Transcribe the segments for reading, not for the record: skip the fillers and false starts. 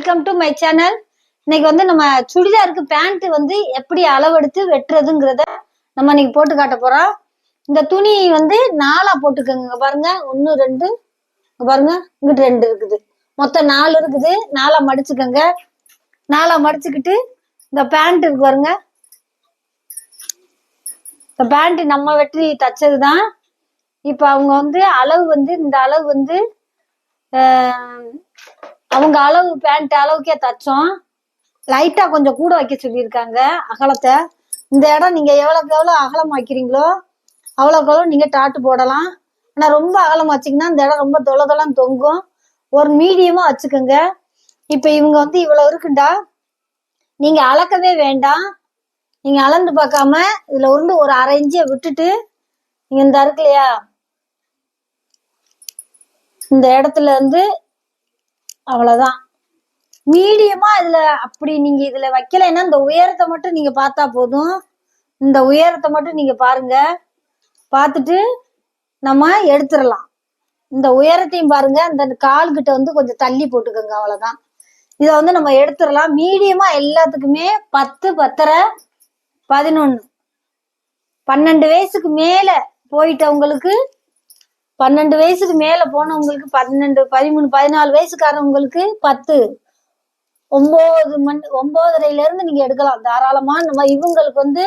Welcome to my channel. இன்னைக்கு வந்து நம்ம சுடிதாருக்கு பேண்ட் வந்து எப்படி அளவெடுத்து வெட்டுறதுங்கிறத நம்ம இன்னைக்கு போட்டு காட்ட போறோம். இந்த துணி வந்து 4ஆ போட்டுக்கோங்க. பாருங்க, 1 2 பாருங்க, இங்கிட்டு 2 இருக்குது, மொத்தம் 4 இருக்குது. 4ஆ மடிச்சுக்கோங்க. 4ஆ மடிச்சுக்கிட்டு இந்த பேண்ட் இருக்கு பாருங்க, இந்த பேண்ட் நம்ம வெட்டி தச்சதுதான். இப்ப அவங்க வந்து அளவு வந்து இந்த அளவு வந்து அவங்க அளவு பேண்ட் அளவுக்கே தச்சோம். லைட்டா கொஞ்சம் கூட வைக்க சொல்லியிருக்காங்க அகலத்தை. இந்த இடம் நீங்க எவ்வளவுக்கு எவ்வளவு அகலம் வைக்கிறீங்களோ அவ்வளவுக்கு எவ்வளவு நீங்க டாட்டு போடலாம். ஆனா ரொம்ப அகலம் வச்சிங்கன்னா இந்த இடம் ரொம்ப தொலைதொலம் தொங்கும். ஒரு மீடியமா வச்சுக்கோங்க. இப்ப இவங்க வந்து இவ்வளவு இருக்குண்டா, நீங்க அளக்கவே வேண்டாம். நீங்க அளந்து பார்க்காம இதுல இருந்து ஒரு 1/2 இன்ச்சை விட்டுட்டு நீங்க இந்த இருக்கு இல்லையா, இந்த இடத்துல இருந்து அவ்வளவுதான். மீடியமா இதுல அப்படி நீங்க இதுல வைக்கலைன்னா இந்த உயரத்தை மட்டும் நீங்க பார்த்தா போதும். இந்த உயரத்தை மட்டும் நீங்க பாருங்க. பார்த்துட்டு நம்ம எடுத்துடலாம். இந்த உயரத்தையும் பாருங்க. இந்த கால் கிட்ட வந்து கொஞ்சம் தள்ளி போட்டுக்கோங்க, அவ்வளவுதான். இதை வந்து நம்ம எடுத்துடலாம். மீடியமா எல்லாத்துக்குமே 10 10.5 11 12 வயசுக்கு மேல போயிட்டவங்களுக்கு, 12 வயசுக்கு மேல போனவங்களுக்கு 12 13 14 வயசுக்காரவங்களுக்கு 10 9:30 இருந்து நீங்க எடுக்கலாம் தாராளமா. நம்ம இவங்களுக்கு வந்து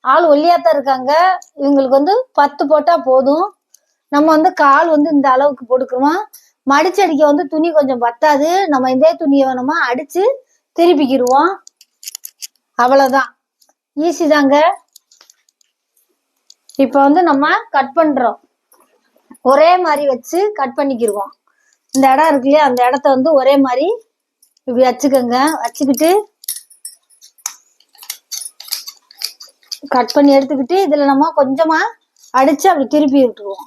ஆள் ஒல்லியாத்தான் இருக்காங்க. இவங்களுக்கு வந்து 10 போட்டா போதும். நம்ம வந்து கால் வந்து இந்த அளவுக்கு போட்டுக்கிறோம். மடிச்சடிக்க வந்து துணி கொஞ்சம் பத்தாது. நம்ம இதே துணியை வேணுமா அடிச்சு திருப்பிக்கிடுவோம். அவ்வளவுதான், ஈஸி தாங்க. இப்ப வந்து நம்ம கட் பண்றோம். ஒரே மாதிரி வச்சு கட் பண்ணிக்கிடுவோம். இந்த இடம் இருக்கு இல்லையா, அந்த இடத்த வந்து ஒரே மாதிரி இப்படி வச்சுக்கோங்க. வச்சுக்கிட்டு கட் பண்ணி எடுத்துக்கிட்டு இதுல நம்ம கொஞ்சமா அடிச்சு அப்படி திருப்பி விட்டுருவோம்.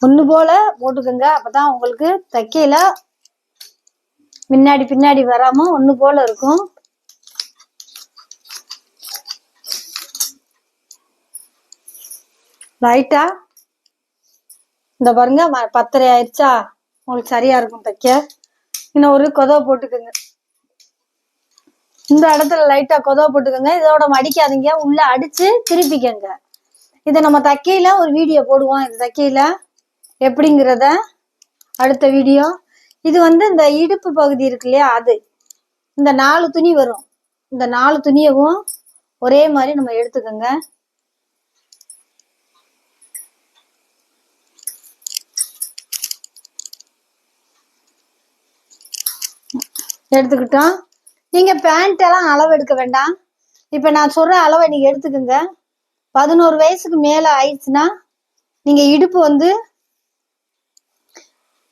ஒண்ணு போல போட்டுக்கோங்க. அப்பதான் உங்களுக்கு தைக்கையில முன்னாடி பின்னாடி வராம ஒண்ணு போல இருக்கும். லைட்டா இந்த பாருங்க, 10:30 ஆயிடுச்சா, உங்களுக்கு சரியா இருக்கும் தைக்க. இன்னும் ஒரு கொதவை போட்டுக்கோங்க. இந்த இடத்துல லைட்டா கொதவை போட்டுக்கோங்க. இதோட மடிக்காதீங்க, உள்ள அடிச்சு திருப்பிக்கங்க. இதை நம்ம தைக்கையில ஒரு வீடியோ போடுவோம். இது தைக்கையில எப்படிங்கிறத அடுத்த வீடியோ. இது வந்து இந்த இடுப்பு பகுதி இருக்கு இல்லையா, அது இந்த 4 துணி வரும். இந்த 4 துணியவும் ஒரே மாதிரி நம்ம எடுத்துக்கோங்க. எடுத்துக்கிட்டோம். நீங்க பேண்ட் எல்லாம் அளவு எடுக்க வேண்டாம். இப்ப நான் சொல்ற அளவை நீங்க எடுத்துக்கோங்க. 11 வயசுக்கு மேல ஆயிடுச்சுன்னா நீங்க இடுப்பு வந்து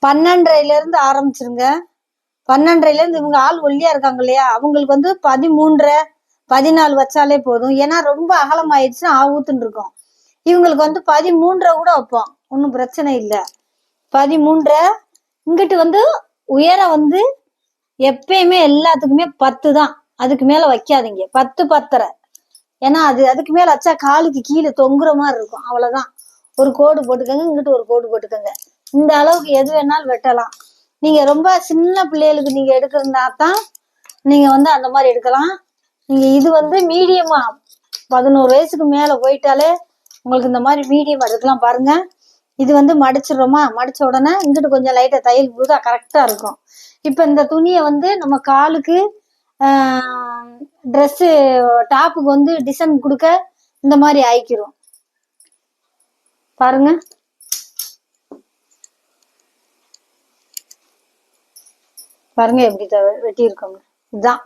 12.5 இருந்து ஆரம்பிச்சிருங்க. 12.5 இருந்து இவங்க ஆள் ஒல்லியா இருக்காங்க இல்லையா, அவங்களுக்கு வந்து 13 14 வச்சாலே போதும். ஏன்னா ரொம்ப அகலம் ஆயிடுச்சுன்னா ஆவுத்துன்னு இருக்கும். இவங்களுக்கு வந்து 13 கூட வைப்போம், ஒன்றும் பிரச்சனை இல்லை. 13. இங்கிட்டு வந்து உயரம் வந்து எப்பயுமே எல்லாத்துக்குமே 10 தான். அதுக்கு மேல வைக்காதீங்க. 10 10.5. ஏன்னா அதுக்கு மேல வச்சா காலுக்கு கீழே தொங்குற மாதிரி இருக்கும். அவ்வளவுதான். ஒரு கோடு போட்டுக்கோங்க, இங்கிட்டு ஒரு கோடு போட்டுக்கோங்க. இந்த அளவுக்கு எது வேணாலும் வெட்டலாம். நீங்க ரொம்ப சின்ன பிள்ளைகளுக்கு நீங்க எடுக்கிறதா தான் நீங்க வந்து அந்த மாதிரி எடுக்கலாம். நீங்க இது வந்து மீடியமா 11 வயசுக்கு மேல போயிட்டாலே உங்களுக்கு இந்த மாதிரி மீடியம் எடுக்கலாம். பாருங்க, இது வந்து மடிச்சிடுறோமா, மடிச்ச உடனே இங்கிட்டு கொஞ்சம் லைட்டா தையல் புதுதா கரெக்டா இருக்கும். இப்ப இந்த துணியை வந்து நம்ம காலுக்கு ட்ரெஸ்ஸு டாப்புக்கு வந்து டிசைன் கொடுக்க இந்த மாதிரி ஆயிக்கிறோம். பாருங்க, பாருங்க எப்படி வெட்டி இருக்கோங்க. இதுதான்.